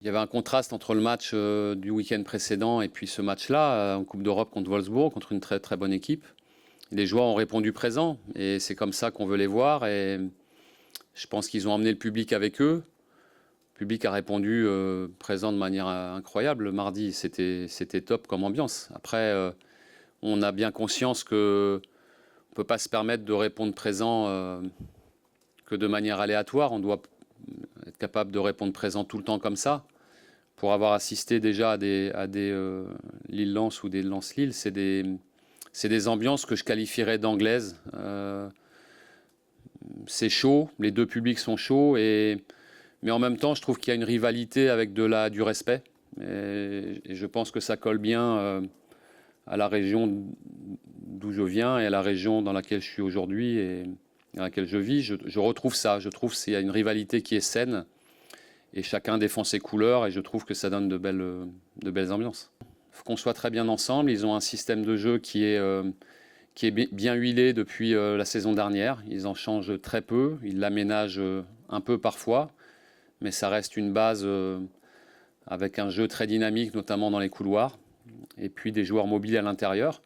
Il y avait un contraste entre le match du week-end précédent et puis ce match-là, en Coupe d'Europe contre Wolfsburg, contre une très très bonne équipe. Les joueurs ont répondu présent et c'est comme ça qu'on veut les voir. Et je pense qu'ils ont emmené le public avec eux. Le public a répondu présent de manière incroyable. Mardi, c'était top comme ambiance. Après, on a bien conscience que on ne peut pas se permettre de répondre présent que de manière aléatoire. On doit être capable de répondre présent tout le temps comme ça. Pour avoir assisté déjà à des Lille-Lens ou des Lens-Lille, c'est des ambiances que je qualifierais d'anglaises. C'est chaud, les deux publics sont chauds, mais en même temps, je trouve qu'il y a une rivalité avec du respect. Et je pense que ça colle bien à la région d'où je viens et à la région dans laquelle je suis aujourd'hui et dans laquelle je vis. Je retrouve ça. Je trouve qu'il y a une rivalité qui est saine et chacun défend ses couleurs et je trouve que ça donne de belles ambiances. Il faut qu'on soit très bien ensemble. Ils ont un système de jeu qui est bien huilé depuis la saison dernière. Ils en changent très peu. Ils l'aménagent un peu parfois, mais ça reste une base avec un jeu très dynamique, notamment dans les couloirs, et puis des joueurs mobiles à l'intérieur.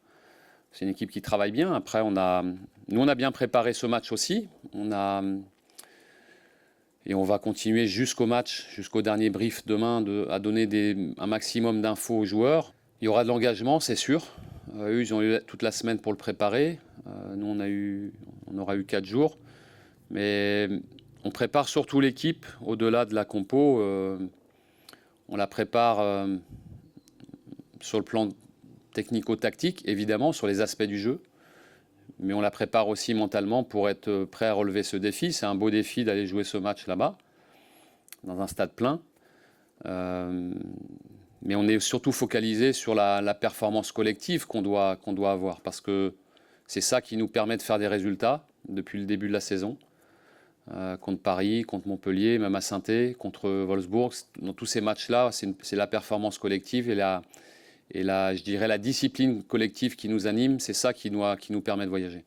C'est une équipe qui travaille bien. Après, nous, on a bien préparé ce match aussi. Et on va continuer jusqu'au match, jusqu'au dernier brief demain, à donner un maximum d'infos aux joueurs. Il y aura de l'engagement, c'est sûr. Eux, ils ont eu toute la semaine pour le préparer. Nous, on aura eu 4 jours. Mais on prépare surtout l'équipe, au-delà de la compo. On la prépare sur le plan technico-tactique, évidemment, sur les aspects du jeu. Mais on la prépare aussi mentalement pour être prêt à relever ce défi. C'est un beau défi d'aller jouer ce match là-bas, dans un stade plein. Mais on est surtout focalisé sur la performance collective qu'on doit avoir, parce que c'est ça qui nous permet de faire des résultats depuis le début de la saison. Contre Paris, contre Montpellier, même à Saint-Étienne, contre Wolfsburg. Dans tous ces matchs-là, c'est la performance collective et je dirais la discipline collective qui nous anime. C'est ça qui nous permet de voyager.